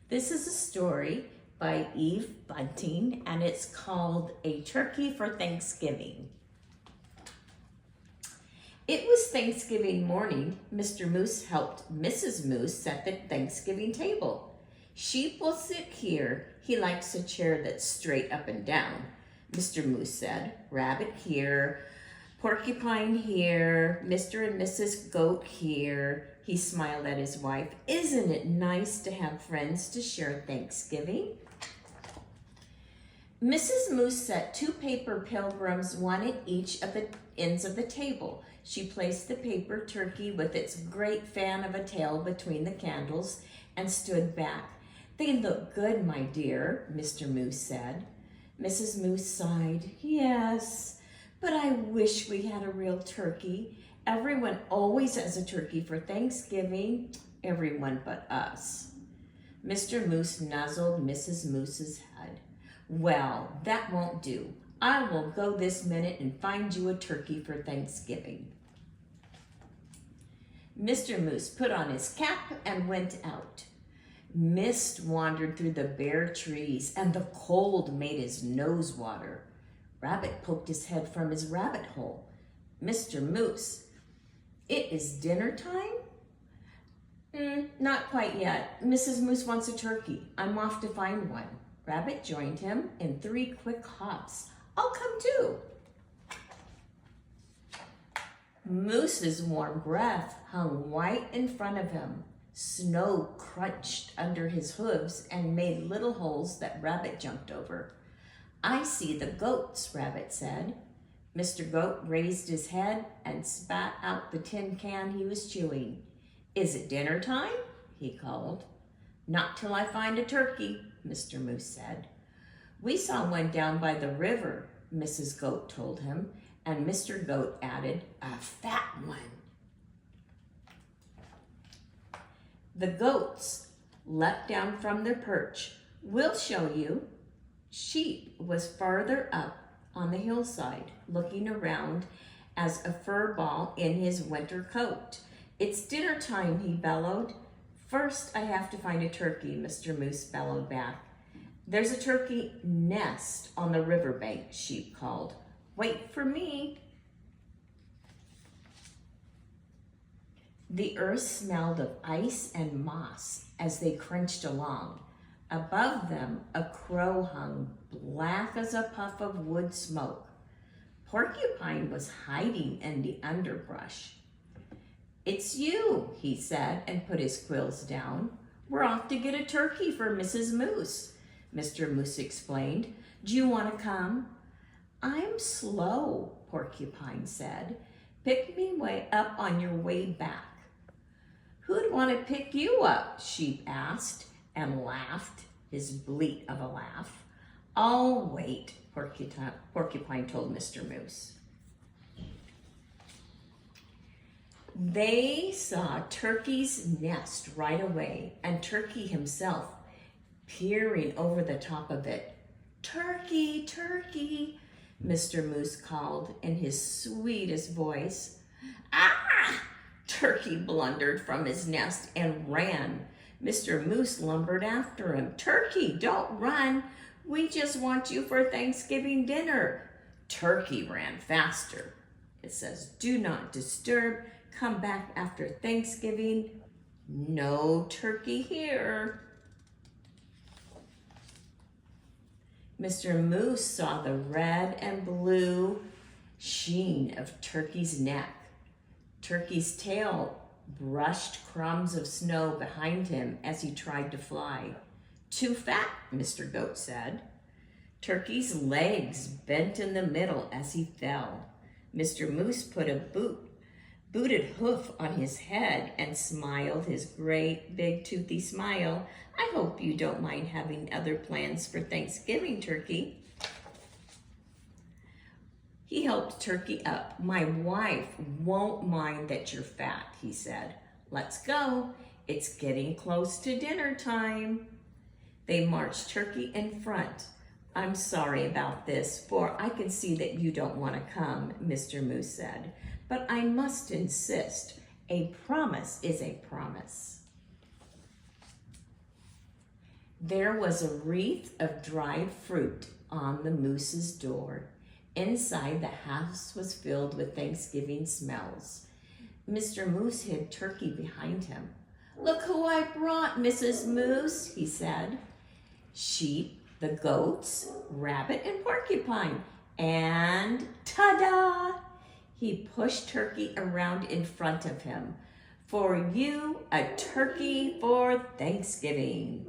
This is a story by Eve Bunting, and it's called A Turkey for Thanksgiving. It was Thanksgiving morning. Mr. Moose helped Mrs. Moose set the Thanksgiving table. Sheep will sit here. He likes a chair that's straight up and down, Mr. Moose said. Rabbit here, Porcupine here, Mr. and Mrs. Goat here. He smiled at his wife. Isn't it nice to have friends to share Thanksgiving? Mrs. Moose set 2 paper pilgrims, one at each of the ends of the table. She placed the paper turkey with its great fan of a tail between the candles and stood back. They look good, my dear, Mr. Moose said. Mrs. Moose sighed. Yes, but I wish we had a real turkey. Everyone always has a turkey for Thanksgiving, everyone but us. Mr. Moose nuzzled Mrs. Moose's head. Well, that won't do. I will go this minute and find you a turkey for Thanksgiving. Mr. Moose put on his cap and went out. Mist wandered through the bare trees, and the cold made his nose water. Rabbit poked his head from his rabbit hole. Mr. Moose, it is dinner time? Not quite yet. Mrs. Moose wants a turkey. I'm off to find one. Rabbit joined him in 3 quick hops. I'll come too. Moose's warm breath hung white in front of him. Snow crunched under his hooves and made little holes that Rabbit jumped over. I see the goats, Rabbit said. Mr. Goat raised his head and spat out the tin can he was chewing. Is it dinner time? He called. Not till I find a turkey, Mr. Moose said. We saw one down by the river, Mrs. Goat told him, and Mr. Goat added, a fat one. The goats leapt down from their perch. We'll show you. Sheep was farther up on the hillside, looking around as a fur ball in his winter coat. It's dinner time, he bellowed. First, I have to find a turkey, Mr. Moose bellowed back. There's a turkey nest on the riverbank, Sheep called. Wait for me. The earth smelled of ice and moss as they crunched along. Above them, a crow hung black as a puff of wood smoke. Porcupine was hiding in the underbrush. It's you, he said, and put his quills down. We're off to get a turkey for Mrs. Moose, Mr. Moose explained. Do you want to come? I'm slow, Porcupine said. Pick me way up on your way back. Who'd want to pick you up? Sheep asked and laughed, his bleat of a laugh. I'll wait, Porcupine told Mr. Moose. They saw Turkey's nest right away, and Turkey himself peering over the top of it. Turkey, Turkey, Mr. Moose called in his sweetest voice. Ah! Turkey blundered from his nest and ran. Mr. Moose lumbered after him. Turkey, don't run. We just want you for Thanksgiving dinner. Turkey ran faster. It says, do not disturb. Come back after Thanksgiving. No turkey here. Mr. Moose saw the red and blue sheen of Turkey's neck. Turkey's tail brushed crumbs of snow behind him as he tried to fly. Too fat, Mr. Goat said. Turkey's legs bent in the middle as he fell. Mr. Moose put a booted hoof on his head and smiled his great big toothy smile. I hope you don't mind having other plans for Thanksgiving, Turkey. He helped Turkey up. My wife won't mind that you're fat, he said. Let's go. It's getting close to dinner time. They marched Turkey in front. I'm sorry about this, for I can see that you don't want to come, Mr. Moose said. But I must insist. A promise is a promise. There was a wreath of dried fruit on the moose's door. Inside, the house was filled with Thanksgiving smells. Mr. Moose hid Turkey behind him. "Look who I brought, Mrs. Moose," he said. Sheep, the goats, rabbit, and porcupine. And ta-da! He pushed Turkey around in front of him. "For you, a turkey for Thanksgiving."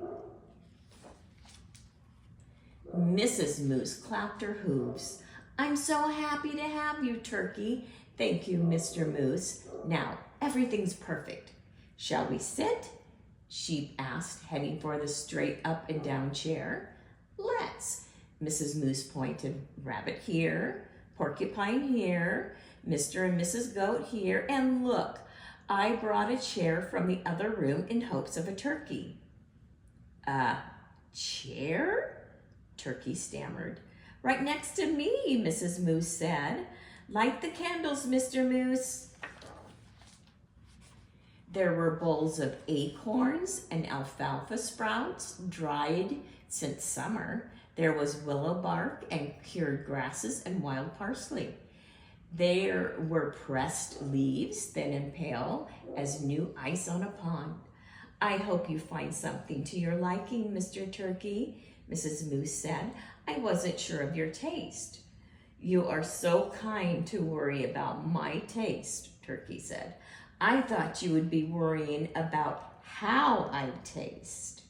Mrs. Moose clapped her hooves. "I'm so happy to have you, Turkey. Thank you, Mr. Moose. Now, everything's perfect. Shall we sit?" Sheep asked, heading for the straight up and down chair. "Let's." Mrs. Moose pointed. "Rabbit here, porcupine here, Mr. and Mrs. Goat here, and look, I brought a chair from the other room in hopes of a turkey." "A chair?" Turkey stammered. "Right next to me," Mrs. Moose said. "Light the candles, Mr. Moose." There were bowls of acorns and alfalfa sprouts, dried since summer. There was willow bark and cured grasses and wild parsley. There were pressed leaves, thin and pale, as new ice on a pond. "I hope you find something to your liking, Mr. Turkey," Mrs. Moose said. "I wasn't sure of your taste." "You are so kind to worry about my taste," Turkey said. "I thought you would be worrying about how I taste."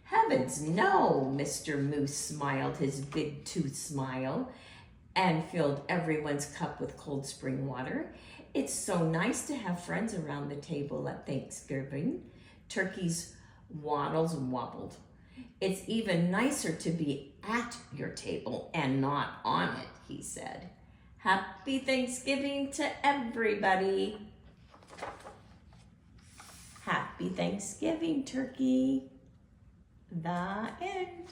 "Heavens, no!" Mr. Moose smiled his big tooth smile and filled everyone's cup with cold spring water. "It's so nice to have friends around the table at Thanksgiving." Turkey's waddles wobbled. "It's even nicer to be at your table and not on it," he said. "Happy Thanksgiving to everybody." Happy Thanksgiving, Turkey. The end.